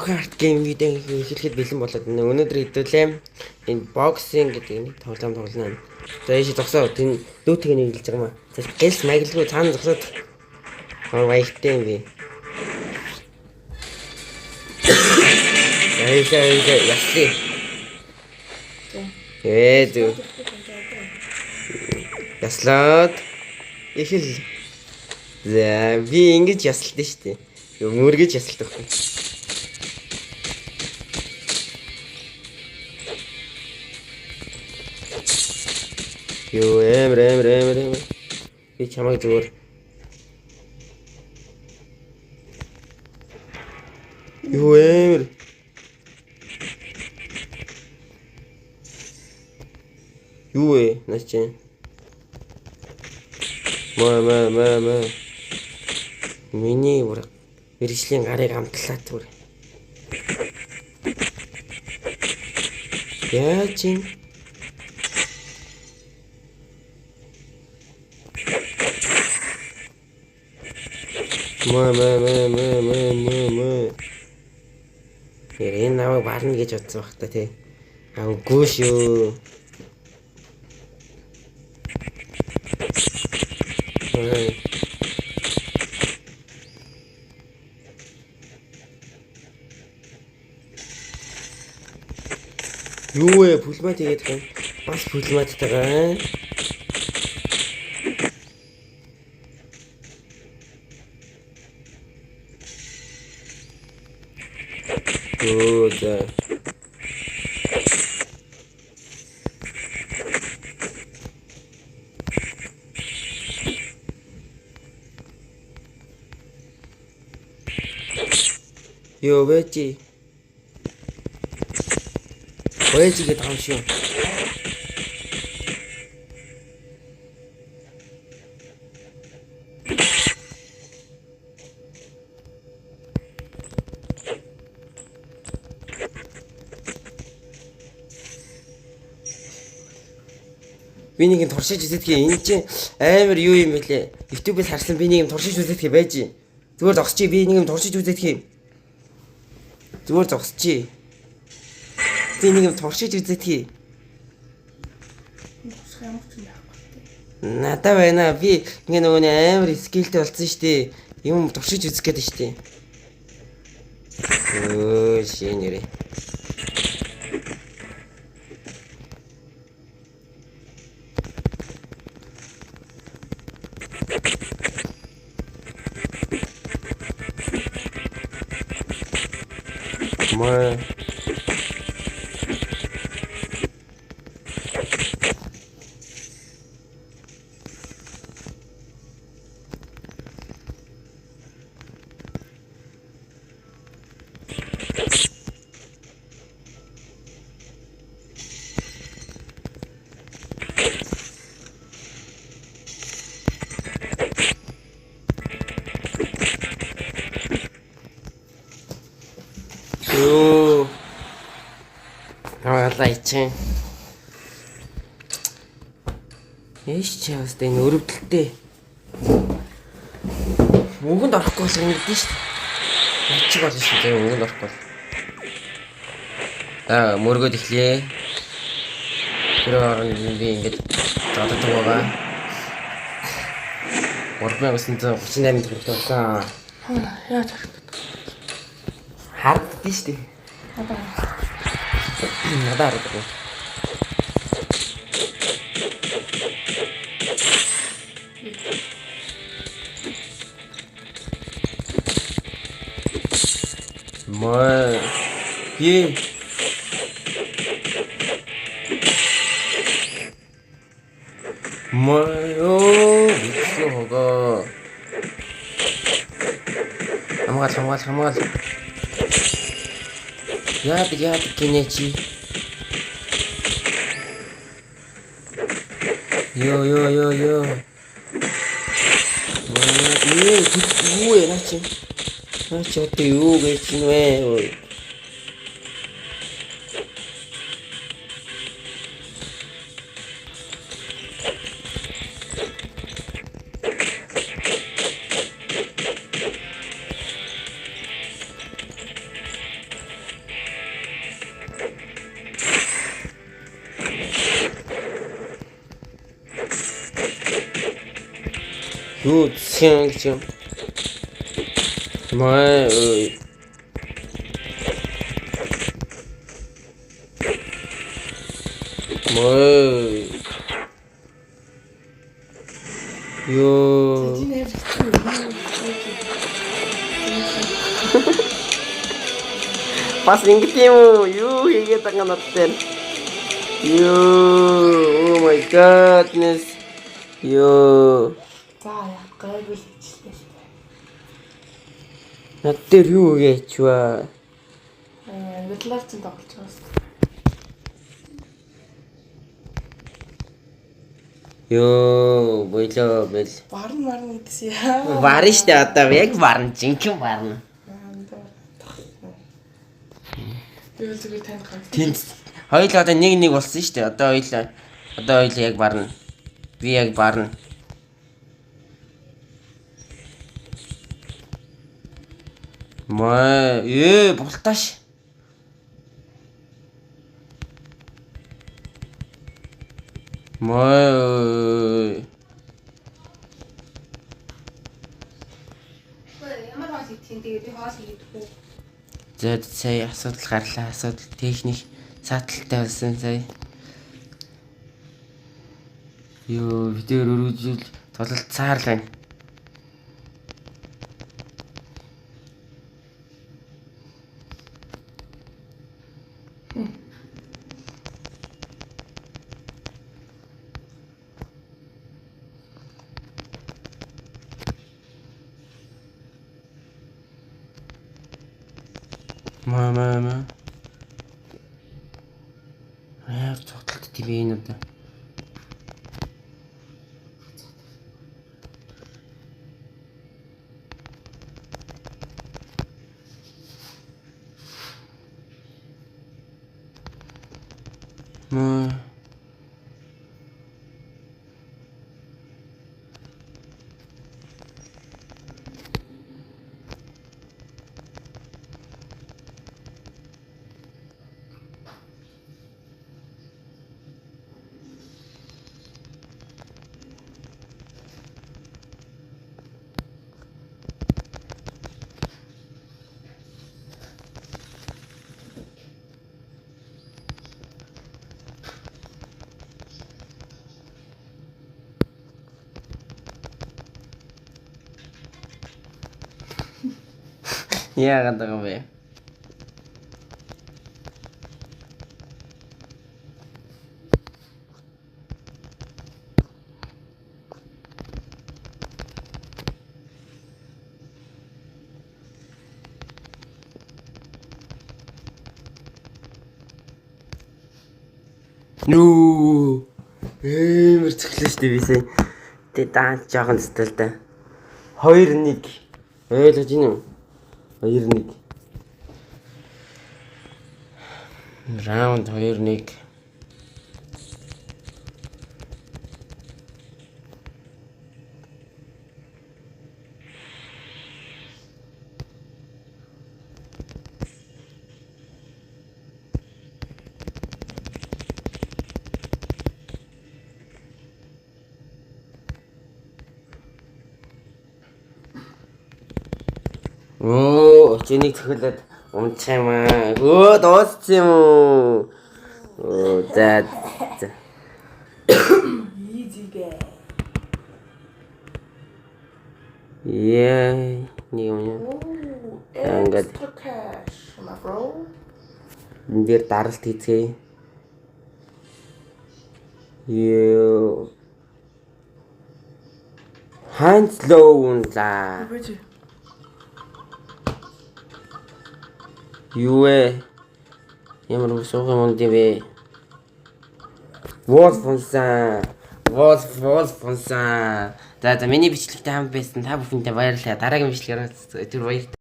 Go-kart game video эхлэхэд бэлэн болоод байна. Өнөөдөр хэдүүлээ энэ боксинг гэдэг нэг тоглоом тоглоно. За ийш зогсоо тэн дүүтгийг нэг хэлж байгаа юм аа. За гэлс маглгүй цаана зогсоод баяртай юм би. Ясли. Зүү. Яслаад ихэл. За би ингэж ясалтай шүү дээ. Мөргөж ясалтай байхгүй. Юу эмэр. Би чамайг зүгээр. Юу эмэр. Юу ээ наач чинь. Маа. Миний бүр мэржлийн гарыг амтлаа түр. Яаж чинь маа. Энэ наваа барна гэж бодсон баг та тий. Үгүй шүү. Юу вэ? Пулмат хийгээд байна. Бас пулматтайгаа. Оо за. Юу вэ чи? Бэжигээ тавшаа. Би нэг юм туршиж үзэдгээ энэ чинь амар юу юм бэлээ. YouTube-ээс харсан би нэг юм туршиж үзэдгээ байж. Зүгээр зогсчих би нэг юм туршиж үзэдгээ. Зүгээр зогсчих. Би нэг юм туршиж үзэдгээ. Надаа байна. Би ингээ нөгөө амар скиллтэй болсон шүү дээ. Юм туршиж үзэх гээд шүү дээ. Оо шинэрэ. Маа. Юу. Лайчин. Эш чаас тэ өрөвдөлтэй. Өнгөнд орохгүй болсон юм гэдэг шүү дээ. Ячиг болно шүү дээ өнгөнд орохгүй. Мөргөд эхлэе. Тэр оронд би ингэж заддаг байгаа. 3938 төгрөг тавьсан. Яа зарах. Харддаг шүү дээ. Надад харагдав. Мой. Е. Мой. Оо, бицүү хогоо. Хамгаал. Яад гинэчи. Yo. Юу яа чи? Наач одоо юу гэж чинь вэ? Юу засгийн гэж юм. Маа ơi. Маа. Ёо. Бас ингэж юм уу? Юу хийгээд байгаа надтай. Ёо. Oh my godness. Ёо. За яах гайгүй л хичээлээ. Над дээр юу гэж ба? Ангиллаар ч тоглож байгаа шүү. Ёо, болоо бэл. Варн гэдсэн яа. Варна штэ одоо яг варна, жинхэнэ варна. Би л зүгээр танд гав. Тэнд хоёул одоо нэг болсон штэ. Одоо хоёул яг варна. Би яг варна. Маа, бултааш. Маа. Ямар хоол идэх юм тэгээд би хоол идэх үү? Зөд сая асуудал гарлаа. Асуудал техник сааталтай болсон сая. Ёо, видео өргөжүүл тололт цаарлаа байна. Мама. Цогтолт тийм ээ одоо. Маа. Яагаад байгаа бэ? Нүү. Мэр цэглээ штэ би сая. Тэ даан жоохон зүтэл да. 2-1. Ойлгож байна уу? 2-1. Раунд 2-1. Оо, чиний цохилоод унчих юм аа. Өө, дуусчих юм уу? Оо, за. Easy game. Яа, нэг юм. Ингээд. Extra cash, my bro. Энд дээр даралт хийцгээе. Ёо. Ханц лоу унлаа. Бэж. Юу вэ? Ямар суух юм бэ вэ? Волфонсан. За миний бичлэгтэй хамт байсан та бүхэндээ баярлалаа. Дараагийн бичлэгээр түр баяр.